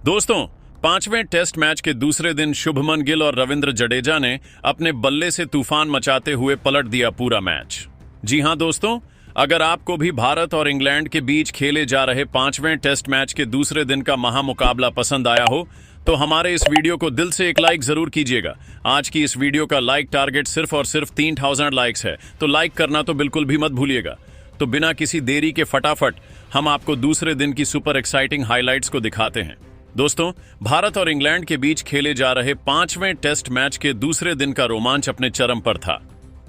दोस्तों, पांचवें test match के दूसरे दिन शुभमन गिल और रविंद्र जडेजा ने अपने बल्ले से तूफान मचाते हुए पलट दिया पूरा मैच। जी हां दोस्तों, अगर आपको भी भारत और इंग्लैंड के बीच खेले जा रहे पांचवें टेस्ट मैच के दूसरे दिन का महामुकाबला पसंद आया हो तो हमारे इस वीडियो को दिल से एक लाइक जरूर कीजिएगा। आज की इस वीडियो का लाइक टारगेट सिर्फ और सिर्फ 3000 लाइक्स है, तो लाइक करना तो बिल्कुल भी मत भूलिएगा। तो बिना किसी देरी के फटाफट हम आपको दूसरे दिन की सुपर एक्साइटिंग हाइलाइट्स को दिखाते हैं। दोस्तों, भारत और इंग्लैंड के बीच खेले जा रहे पांचवें टेस्ट मैच के दूसरे दिन का रोमांच अपने चरम पर था।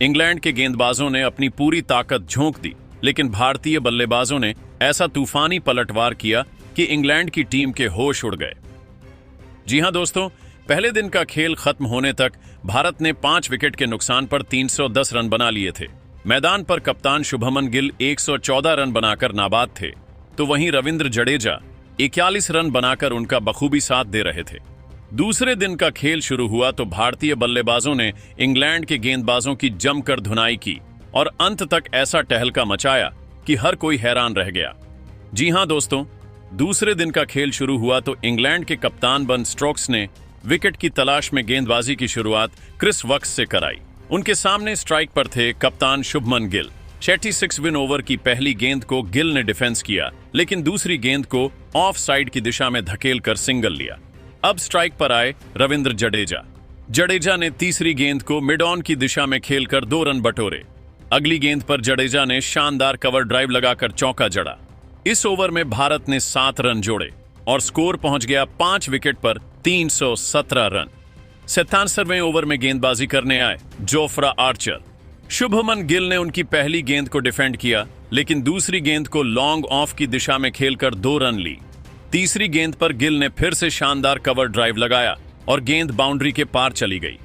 इंग्लैंड के गेंदबाजों ने अपनी पूरी ताकत झोंक दी, लेकिन भारतीय बल्लेबाजों ने ऐसा तूफानी पलटवार किया कि इंग्लैंड की टीम के होश उड़ गए। जी हां दोस्तों, पहले दिन का खेल खत्म होने तक भारत ने 5 विकेट के नुकसान पर 310 रन बना लिए थे। मैदान पर कप्तान शुभमन गिल 114 रन बनाकर नाबाद थे, तो वहीं रविंद्र जडेजा 41 रन बनाकर उनका बखूबी साथ दे रहे थे। दूसरे दिन का खेल शुरू हुआ तो भारतीय बल्लेबाजों ने इंग्लैंड के गेंदबाजों की जमकर धुनाई की और अंत तक ऐसा टहलका मचाया कि हर कोई हैरान रह गया। जी हां दोस्तों, दूसरे दिन का खेल शुरू हुआ तो इंग्लैंड के कप्तान बेन स्टोक्स ने विकेट की तलाश में गेंदबाजी की शुरुआत क्रिस वक्स से कराई। उनके सामने स्ट्राइक पर थे कप्तान शुभमन गिल। 66वें ओवर की पहली गेंद को गिल ने डिफेंस किया, लेकिन दूसरी गेंद को ऑफ साइड की दिशा में धकेलकर सिंगल लिया। अब स्ट्राइक पर आए रविंद्र जडेजा। जडेजा ने तीसरी गेंद को मिड ऑन की दिशा में खेलकर 2 रन बटोरे। अगली गेंद पर जडेजा ने शानदार कवर ड्राइव लगाकर चौका जड़ा। इस ओवर में भारत ने 7 रन जोड़े और स्कोर पहुंच गया 5 विकेट पर 317 रन। 77वें ओवर में गेंदबाजी करने आए जोफ्रा आर्चर। शुभमन गिल ने उनकी पहली गेंद को डिफेंड किया, लेकिन दूसरी गेंद को लॉन्ग ऑफ की दिशा में खेलकर 2 रन ली। तीसरी गेंद पर गिल ने फिर से शानदार कवर ड्राइव लगाया और गेंद बाउंड्री के पार चली गई।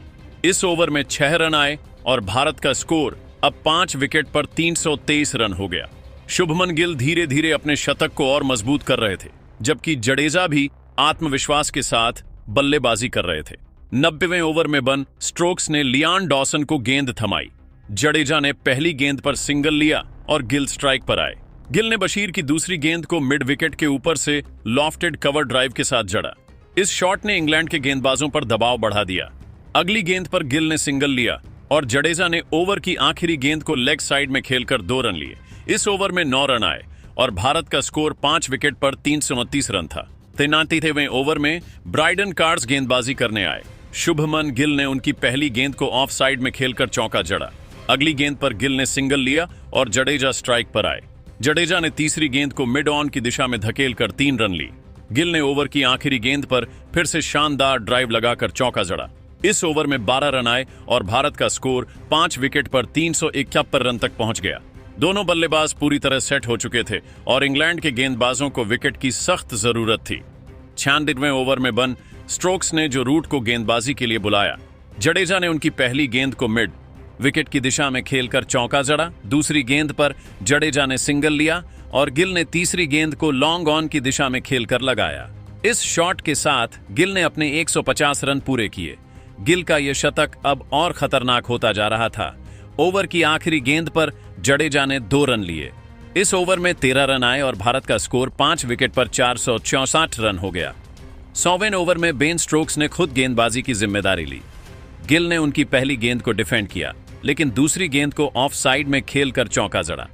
इस ओवर में 6 रन आए और भारत का स्कोर अब 5 विकेट पर 323 रन हो गया। शुभमन गिल धीरे धीरे अपने शतक को और मजबूत कर रहे थे, जबकि जडेजा भी आत्मविश्वास के साथ बल्लेबाजी कर रहे थे। 90वें ओवर में बेन स्टोक्स ने लियान डॉसन को गेंद थमाई। जडेजा ने पहली गेंद पर सिंगल लिया और गिल स्ट्राइक पर आए। गिल ने बशीर की दूसरी गेंद को मिड विकेट के ऊपर से लॉफ्टेड कवर ड्राइव के साथ जड़ा। इस शॉट ने इंग्लैंड के गेंदबाजों पर दबाव बढ़ा दिया। अगली गेंद पर गिल ने सिंगल लिया और जडेजा ने ओवर की आखिरी गेंद को लेग साइड में खेलकर 2 रन लिए। इस ओवर में 9 रन आए और भारत का स्कोर 5 विकेट पर 329 रन था। 93वें ओवर में ब्राइडन कार्ड्स गेंदबाजी करने आए। शुभमन गिल ने उनकी पहली गेंद को ऑफ साइड में खेलकर चौका जड़ा। अगली गेंद पर गिल ने सिंगल लिया और जडेजा स्ट्राइक पर आए। जडेजा ने तीसरी गेंद को मिड ऑन की दिशा में धकेलकर 3 रन ली। गिल ने ओवर की आखिरी गेंद पर फिर से शानदार ड्राइव लगाकर चौका जड़ा। इस ओवर में 12 रन आए और भारत का स्कोर 5 विकेट पर 371 रन तक पहुंच गया। दोनों बल्लेबाज पूरी तरह सेट हो चुके थे और इंग्लैंड के गेंदबाजों को विकेट की सख्त जरूरत थी। 96वें ओवर में बेन स्टोक्स ने जो रूट को गेंदबाजी के लिए बुलाया। जडेजा ने उनकी पहली गेंद को मिड विकेट की दिशा में खेलकर चौका जड़ा। दूसरी गेंद पर जडेजा ने सिंगल लिया और गिल ने तीसरी गेंद को लॉन्ग ऑन की दिशा में खेलकर लगाया। इस शॉट के साथ गिल ने अपने 150 रन पूरे किए। गिल का यह शतक अब और खतरनाक होता जा रहा था। ओवर की आखिरी गेंद पर जडेजा ने 2 रन लिए। इस ओवर में 13 रन आए और भारत का स्कोर 5 विकेट पर 464 रन हो गया। 100वें ओवर में बेन स्टोक्स ने खुद गेंदबाजी की जिम्मेदारी ली। गिल ने उनकी पहली गेंद को डिफेंड किया, लेकिन दूसरी गेंद को ऑफ साइड में खेलकर चौका जड़ा।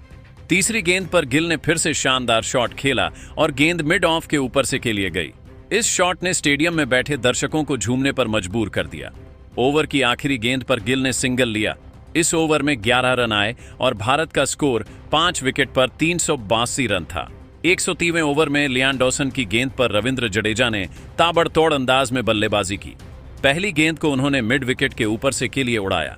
तीसरी गेंद पर गिल ने फिर से शानदार शॉट खेला और गेंद मिड ऑफ के ऊपर से खेली गई। इस शॉट ने स्टेडियम में बैठे दर्शकों को झूमने पर मजबूर कर दिया। ओवर की आखिरी गेंद पर गिल ने सिंगल लिया। इस ओवर में 11 रन आए और भारत का स्कोर 5 विकेट पर 382 रन था। 130वें ओवर में लियान डॉसन की गेंद पर रविंद्र जडेजा ने ताबड़तोड़ अंदाज में बल्लेबाजी की। पहली गेंद को उन्होंने मिड विकेट के ऊपर से के लिए उड़ाया।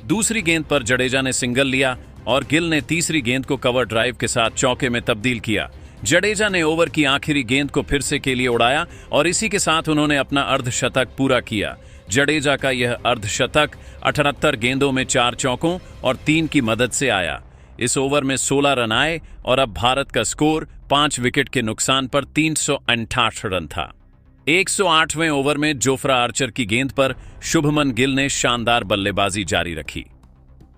दूसरी गेंद पर जडेजा ने सिंगल लिया और गिल ने तीसरी गेंद को कवर ड्राइव के साथ चौके में तब्दील किया। जडेजा ने ओवर की आखिरी गेंद को फिर से के लिए उड़ाया और इसी के साथ उन्होंने अपना अर्धशतक पूरा किया। जडेजा का यह अर्धशतक 78 गेंदों में 4 चौकों और 3 की मदद से आया। इस ओवर में 16 रन आए और अब भारत का स्कोर 5 विकेट के नुकसान पर 368 रन था। 108वें ओवर में जोफ्रा आर्चर की गेंद पर शुभमन गिल ने शानदार बल्लेबाजी जारी रखी।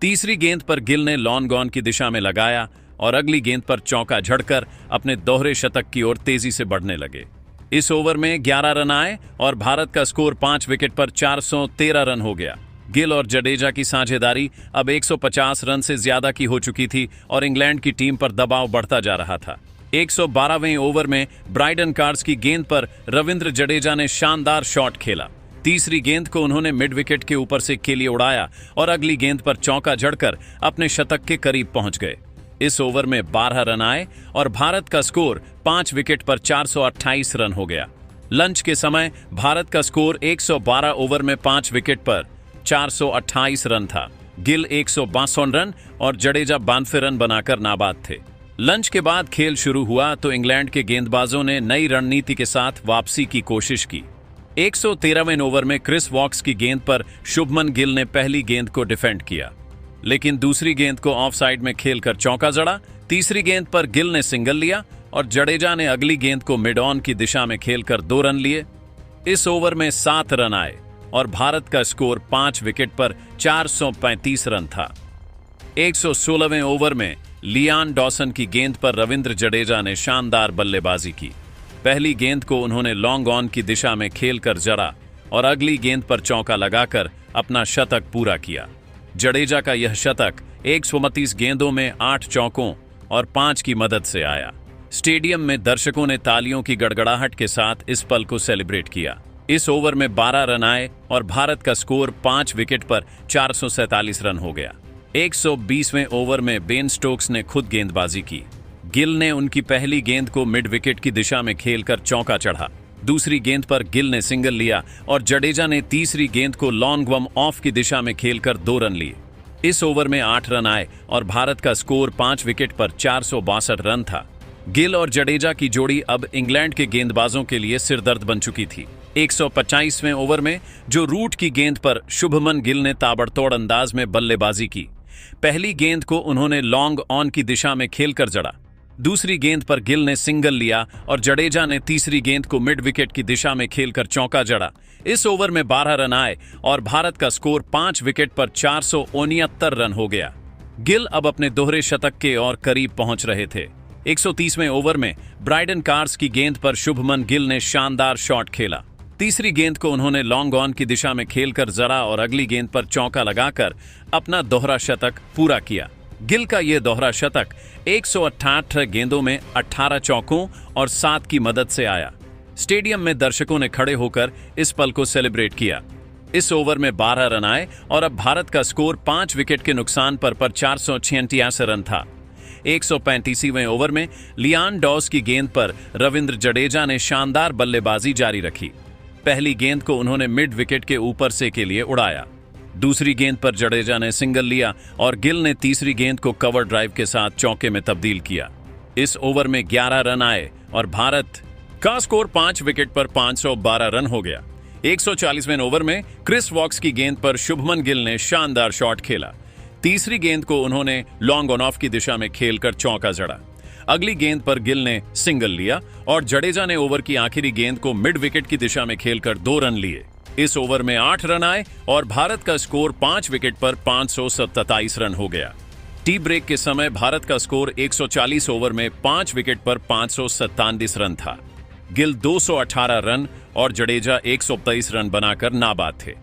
तीसरी गेंद पर गिल ने लॉन्ग ऑन की दिशा में लगाया और अगली गेंद पर चौका झड़कर अपने दोहरे शतक की ओर तेजी से बढ़ने लगे। इस ओवर में 11 रन आए और भारत का स्कोर 5 विकेट पर 413 रन हो गया। गिल और जडेजा की साझेदारी अब 150 रन से ज्यादा की हो चुकी थी और इंग्लैंड की टीम पर दबाव बढ़ता जा रहा था। 112वें ओवर में ब्राइडन कार्स की गेंद पर रविंद्र जडेजा ने शानदार शॉट खेला। तीसरी गेंद को उन्होंने मिड विकेट के ऊपर से के लिए उड़ाया और अगली गेंद पर चौका जड़कर अपने शतक के करीब पहुंच गए। इस ओवर में 12 रन आए और भारत का स्कोर 5 विकेट पर 428 रन हो गया। लंच के समय भारत का स्कोर 112 ओवर में 5 विकेट पर 428 रन था। गिल 162 रन और जडेजा 92 रन बनाकर नाबाद थे। लंच के बाद खेल शुरू हुआ तो इंग्लैंड के गेंदबाजों ने नई रणनीति के साथ वापसी की कोशिश की। 113वें ओवर में क्रिस वॉक्स की गेंद पर शुभमन गिल ने पहली गेंद को डिफेंड किया, लेकिन दूसरी गेंद को ऑफ साइड में खेलकर चौका जड़ा। तीसरी गेंद पर गिल ने सिंगल लिया और जडेजा ने अगली गेंद को मिड ऑन की दिशा में खेलकर 2 रन लिए। इस ओवर में 7 रन आए और भारत का स्कोर 5 विकेट पर 435 रन था। 116वें ओवर में लियान डॉसन की गेंद पर रविंद्र जडेजा ने शानदार बल्लेबाजी की। पहली गेंद को उन्होंने लॉन्ग ऑन की दिशा में खेलकर जड़ा और अगली गेंद पर चौका लगाकर अपना शतक पूरा किया। जडेजा का यह शतक 129 गेंदों में 8 चौकों और 5 की मदद से आया। स्टेडियम में दर्शकों ने तालियों की गड़गड़ाहट के साथ इस पल को सेलिब्रेट किया। इस ओवर में 12 रन आए और भारत का स्कोर 5 विकेट पर 447 रन हो गया। 120वें ओवर में बेन स्टोक्स ने खुद गेंदबाजी की। गिल ने उनकी पहली गेंद को मिड विकेट की दिशा में खेलकर चौका चढ़ा। दूसरी गेंद पर गिल ने सिंगल लिया और जडेजा ने तीसरी गेंद को लॉन्ग वम ऑफ की दिशा में खेलकर 2 रन लिए। इस ओवर में 8 रन आए और भारत का स्कोर 5 विकेट पर 462 रन था। गिल और जडेजा की जोड़ी अब इंग्लैंड के गेंदबाजों के लिए सिरदर्द बन चुकी थी। 125वें ओवर में जो रूट की गेंद पर शुभमन गिल ने ताबड़तोड़ अंदाज में बल्लेबाजी की। पहली गेंद को उन्होंने लॉन्ग ऑन की दिशा में खेलकर जड़ा। दूसरी गेंद पर गिल ने सिंगल लिया और जडेजा ने तीसरी गेंद को मिड विकेट की दिशा में खेलकर चौका जड़ा। इस ओवर में 12 रन आए और भारत का स्कोर 5 विकेट पर 469 रन हो गया। गिल अब अपने दोहरे शतक के और करीब पहुंच रहे थे। 130वें ओवर में ब्राइडन कार्स की गेंद पर शुभमन गिल ने शानदार शॉट खेला। तीसरी गेंद को उन्होंने लॉन्ग ऑन की दिशा में खेलकर जड़ा और अगली गेंद पर चौका लगाकर अपना दोहरा शतक पूरा किया। गिल का यह दोहरा शतक 188 गेंदों में 18 चौकों और 7 की मदद से आया। स्टेडियम में दर्शकों ने खड़े होकर इस पल को सेलिब्रेट किया। इस ओवर में 12 रन आए और अब भारत का स्कोर 5 विकेट के नुकसान पर 486 रन था। 135वें ओवर में लियान डॉस की गेंद पर रविंद्र जडेजा ने शानदार बल्लेबाजी जारी रखी। पहली गेंद को उन्होंने मिड विकेट के ऊपर से के लिए उड़ाया। दूसरी गेंद पर जडेजा ने सिंगल लिया और गिल ने तीसरी गेंद को कवर ड्राइव के साथ चौके में तब्दील किया। इस ओवर में 11 रन आए और भारत का स्कोर 5 विकेट पर 512 रन हो गया। 140वें ओवर में क्रिस वॉक्स की गेंद पर शुभमन गिल ने शानदार शॉट खेला। तीसरी गेंद को उन्होंने लॉन्ग ऑन ऑफ की दिशा में खेलकर चौका जड़ा। अगली गेंद पर गिल ने सिंगल लिया और जडेजा ने ओवर की आखिरी गेंद को मिड विकेट की दिशा में खेलकर 2 रन लिए। इस ओवर में 8 रन आए और भारत का स्कोर 5 विकेट पर 527 रन हो गया। टी ब्रेक के समय भारत का स्कोर 140 ओवर में 5 विकेट पर 547 रन था। गिल 218 रन और जडेजा 123 रन बनाकर नाबाद थे।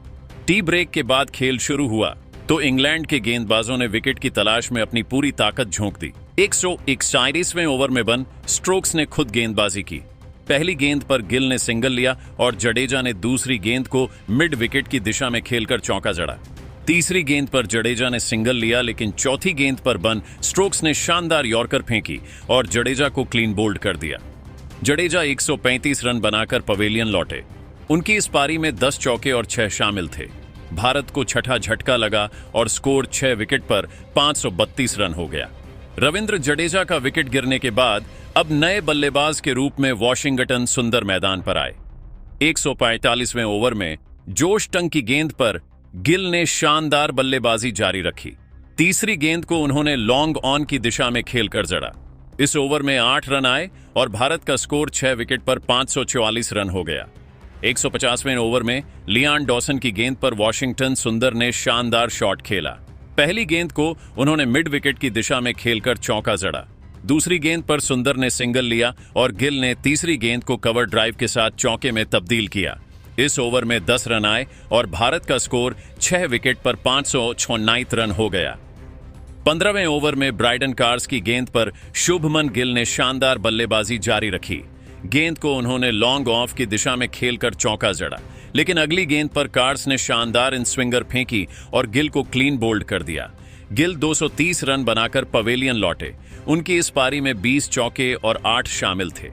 टी ब्रेक के बाद खेल शुरू हुआ तो इंग्लैंड के गेंदबाजों ने विकेट की तलाश में अपनी पूरी ताकत झोंक दी। 141वें ओवर में बन स्ट्रोक्स ने खुद गेंदबाजी की। पहली गेंद पर गिल ने सिंगल लिया और जडेजा ने दूसरी गेंद को मिड विकेट की दिशा में खेलकर चौका जड़ा। तीसरी गेंद पर जडेजा ने सिंगल लिया, लेकिन चौथी गेंद पर बन स्ट्रोक्स ने शानदार यॉर्कर फेंकी और जडेजा को क्लीन बोल्ड कर दिया। जडेजा 135 रन बनाकर पवेलियन लौटे। उनकी इस पारी में 10 चौके और 6 शामिल थे। भारत को छठा झटका लगा और स्कोर 6 विकेट पर 532 रन हो गया। रविंद्र जडेजा का विकेट गिरने के बाद अब नए बल्लेबाज के रूप में वॉशिंगटन सुंदर मैदान पर आए। 145वें ओवर में जोश टंग की गेंद पर गिल ने शानदार बल्लेबाजी जारी रखी। तीसरी गेंद को उन्होंने लॉन्ग ऑन की दिशा में खेलकर जड़ा। इस ओवर में 8 रन आए और भारत का स्कोर 6 विकेट पर 544 रन हो गया। 150वें ओवर में लियान डॉसन की गेंद पर वॉशिंगटन सुंदर ने शानदार शॉट खेला। पहली गेंद को उन्होंने मिड विकेट की दिशा में खेलकर चौका जड़ा। दूसरी गेंद पर सुंदर ने सिंगल लिया और गिल ने तीसरी गेंद को कवर ड्राइव के साथ चौके में तब्दील किया। इस ओवर में 10 रन आए और भारत का स्कोर 6 विकेट पर 596 रन हो गया। 15वें ओवर में ब्राइडन कार्स की गेंद पर शुभमन गिल ने शानदार बल्लेबाजी जारी रखी। गेंद को उन्होंने लॉन्ग ऑफ की दिशा में खेलकर चौका जड़ा, लेकिन अगली गेंद पर कार्स ने शानदार इन स्विंगर फेंकी और गिल को क्लीन बोल्ड कर दिया। गिल 230 रन बनाकर पवेलियन लौटे। उनकी इस पारी में 20 चौके और 8 शामिल थे।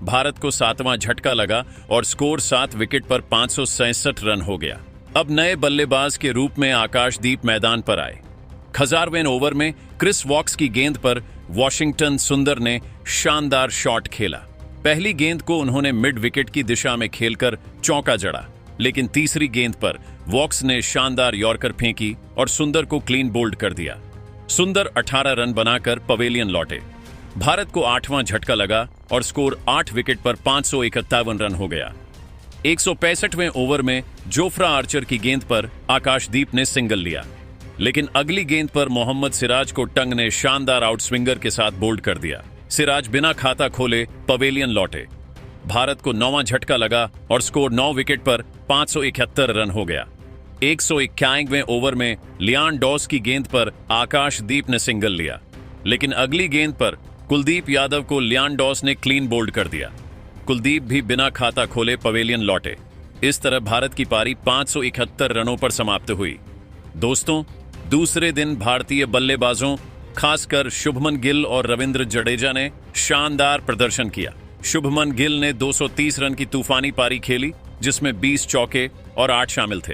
भारत को 7वां झटका लगा और स्कोर 7 विकेट पर 567 रन हो गया। अब नए बल्लेबाज के रूप में आकाशदीप मैदान पर आए। 1000वें ओवर में क्रिस वॉक्स की गेंद पर वॉशिंगटन सुंदर ने शानदार शॉट खेला। पहली गेंद को उन्होंने मिड विकेट की दिशा में खेलकर चौका जड़ा, लेकिन तीसरी गेंद पर वॉक्स ने शानदार यॉर्कर फेंकी और सुंदर को क्लीन बोल्ड कर दिया। सुंदर 18 रन बनाकर पवेलियन लौटे। भारत को 8वां झटका लगा और स्कोर 8 विकेट पर 551 रन हो गया। 165वें ओवर में जोफ्रा आर्चर की गेंद पर आकाशदीप ने सिंगल लिया, लेकिन अगली गेंद पर मोहम्मद सिराज को टंग ने शानदार आउटस्विंगर के साथ बोल्ड कर दिया। सिराज बिना खाता खोले पवेलियन लौटे। भारत को 9वां झटका लगा और स्कोर 9 विकेट पर 571 रन हो गया। 151वें ओवर में लियान डॉस की गेंद पर आकाशदीप ने सिंगल लिया, लेकिन अगली गेंद पर कुलदीप यादव को लियान डॉस ने क्लीन बोल्ड कर दिया। कुलदीप भी बिना खाता खोले पवेलियन लौटे। इस तरह भारत की पारी 571 रनों पर समाप्त हुई। दोस्तों, दूसरे दिन भारतीय बल्लेबाजों खासकर शुभमन गिल और रविंद्र जडेजा ने शानदार प्रदर्शन किया। शुभमन गिल ने 230 रन की तूफानी पारी खेली, जिसमें 20 चौके और 8 शामिल थे।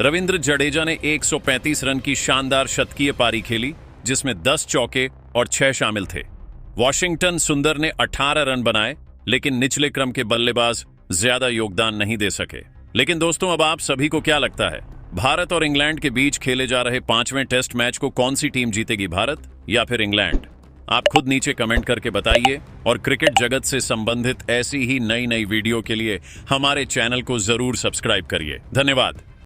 रविंद्र जडेजा ने 135 रन की शानदार शतकीय पारी खेली, जिसमें 10 चौके और 6 शामिल थे। वॉशिंगटन सुंदर ने 18 रन बनाए, लेकिन निचले क्रम के बल्लेबाज ज्यादा योगदान नहीं दे सके। लेकिन दोस्तों, अब आप सभी को क्या लगता है, भारत और इंग्लैंड के बीच खेले जा रहे 5वें टेस्ट मैच को कौन सी टीम जीतेगी, भारत या फिर इंग्लैंड? आप खुद नीचे कमेंट करके बताइए और क्रिकेट जगत से संबंधित ऐसी ही नई वीडियो के लिए हमारे चैनल को जरूर सब्सक्राइब करिए। धन्यवाद।